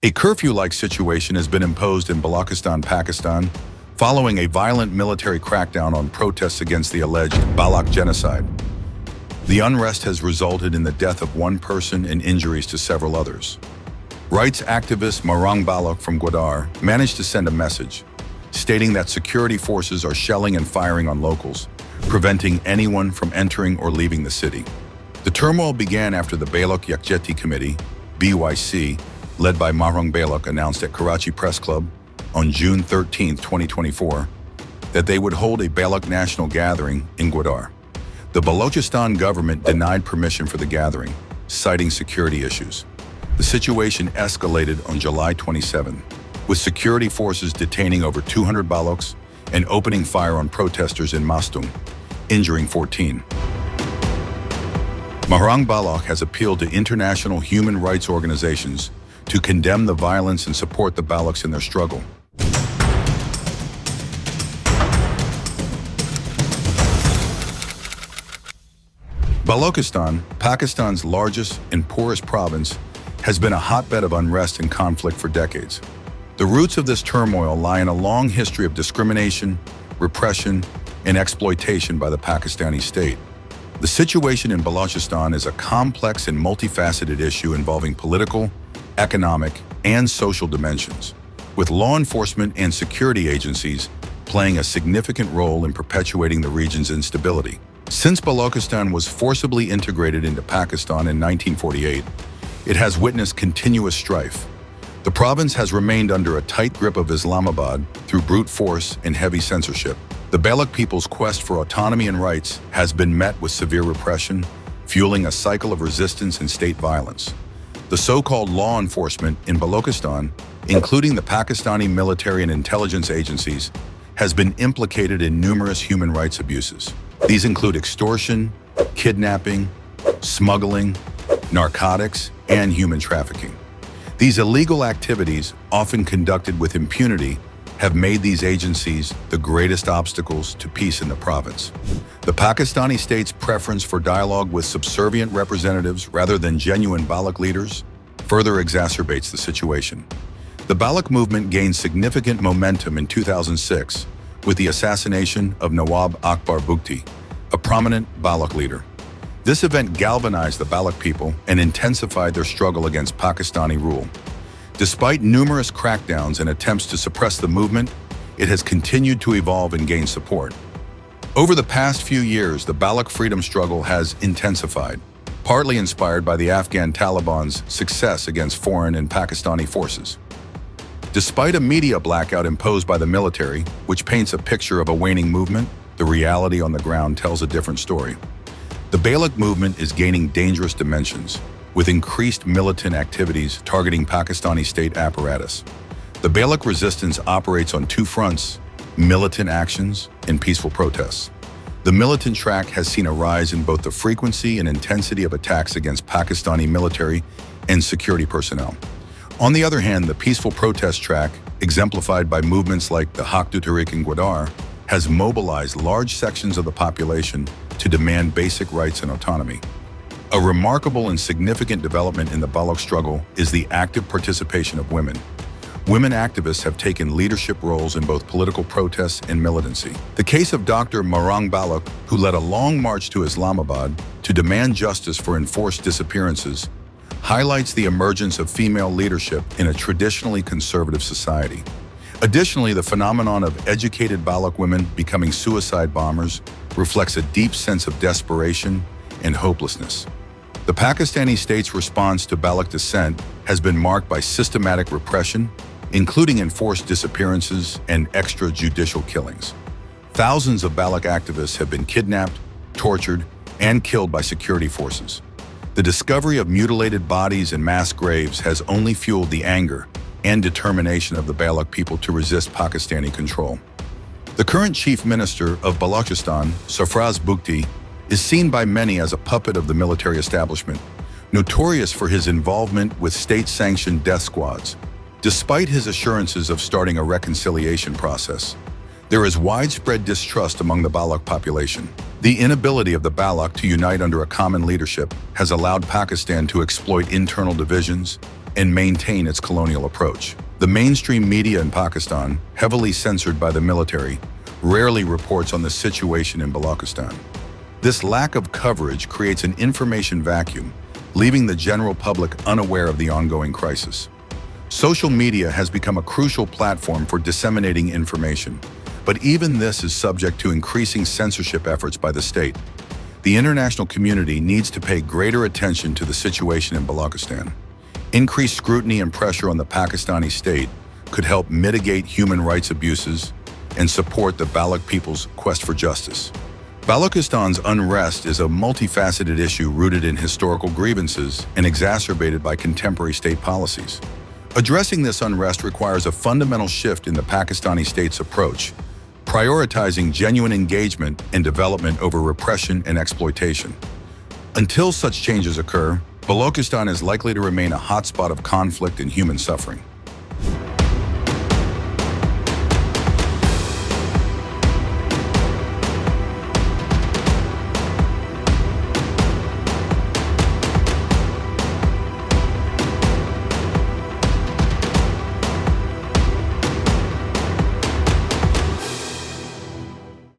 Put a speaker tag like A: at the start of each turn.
A: A curfew-like situation has been imposed in Balochistan, Pakistan, following a violent military crackdown on protests against the alleged Baloch genocide. The unrest has resulted in the death of one person and injuries to several others. Rights activist Marang Baloch from Wajase managed to send a message, stating that security forces are shelling and firing on locals, preventing anyone from entering or leaving the city. The turmoil began after the Baloch Yakjeti Committee, BYC, led by Marang Baloch, announced at Karachi Press Club on June 13, 2024, that they would hold a Baloch national gathering in Wajase. The Balochistan government denied permission for the gathering, citing security issues. The situation escalated on July 27, with security forces detaining over 200 Balochs and opening fire on protesters in Mastung, injuring 14. Marang Baloch has appealed to international human rights organizations to condemn the violence and support the Balochs in their struggle. Balochistan, Pakistan's largest and poorest province, has been a hotbed of unrest and conflict for decades. The roots of this turmoil lie in a long history of discrimination, repression, and exploitation by the Pakistani state. The situation in Balochistan is a complex and multifaceted issue involving political, economic, and social dimensions, with law enforcement and security agencies playing a significant role in perpetuating the region's instability. Since Balochistan was forcibly integrated into Pakistan in 1948, it has witnessed continuous strife. The province has remained under a tight grip of Islamabad through brute force and heavy censorship. The Baloch people's quest for autonomy and rights has been met with severe repression, fueling a cycle of resistance and state violence. The so-called law enforcement in Balochistan, including the Pakistani military and intelligence agencies, has been implicated in numerous human rights abuses. These include extortion, kidnapping, smuggling, narcotics, and human trafficking. These illegal activities, often conducted with impunity, have made these agencies the greatest obstacles to peace in the province. The Pakistani state's preference for dialogue with subservient representatives rather than genuine Baloch leaders further exacerbates the situation. The Baloch movement gained significant momentum in 2006 with the assassination of Nawab Akbar Bugti, a prominent Baloch leader. This event galvanized the Baloch people and intensified their struggle against Pakistani rule. Despite numerous crackdowns and attempts to suppress the movement, it has continued to evolve and gain support. Over the past few years, the Baloch freedom struggle has intensified, partly inspired by the Afghan Taliban's success against foreign and Pakistani forces. Despite a media blackout imposed by the military, which paints a picture of a waning movement, the reality on the ground tells a different story. The Baloch movement is gaining dangerous dimensions, with increased militant activities targeting Pakistani state apparatus. The Baloch resistance operates on two fronts: militant actions and peaceful protests. The militant track has seen a rise in both the frequency and intensity of attacks against Pakistani military and security personnel. On the other hand, the peaceful protest track, exemplified by movements like the Haq du Tariq in Wajase, has mobilized large sections of the population to demand basic rights and autonomy. A remarkable and significant development in the Baloch struggle is the active participation of women. Women activists have taken leadership roles in both political protests and militancy. The case of Dr. Marang Baloch, who led a long march to Islamabad to demand justice for enforced disappearances, highlights the emergence of female leadership in a traditionally conservative society. Additionally, the phenomenon of educated Baloch women becoming suicide bombers reflects a deep sense of desperation and hopelessness. The Pakistani state's response to Baloch dissent has been marked by systematic repression, including enforced disappearances and extrajudicial killings. Thousands of Baloch activists have been kidnapped, tortured, and killed by security forces. The discovery of mutilated bodies and mass graves has only fueled the anger and determination of the Baloch people to resist Pakistani control. The current chief minister of Balochistan, Sarfraz Bugti, is seen by many as a puppet of the military establishment, notorious for his involvement with state-sanctioned death squads. Despite his assurances of starting a reconciliation process, there is widespread distrust among the Baloch population. The inability of the Baloch to unite under a common leadership has allowed Pakistan to exploit internal divisions, and maintain its colonial approach. The mainstream media in Pakistan, heavily censored by the military, rarely reports on the situation in Balochistan. This lack of coverage creates an information vacuum, leaving the general public unaware of the ongoing crisis. Social media has become a crucial platform for disseminating information, but even this is subject to increasing censorship efforts by the state. The international community needs to pay greater attention to the situation in Balochistan. Increased scrutiny and pressure on the Pakistani state could help mitigate human rights abuses and support the Baloch people's quest for justice. Balochistan's unrest is a multifaceted issue rooted in historical grievances and exacerbated by contemporary state policies. Addressing this unrest requires a fundamental shift in the Pakistani state's approach, prioritizing genuine engagement and development over repression and exploitation. Until such changes occur, Balochistan is likely to remain a hotspot of conflict and human suffering.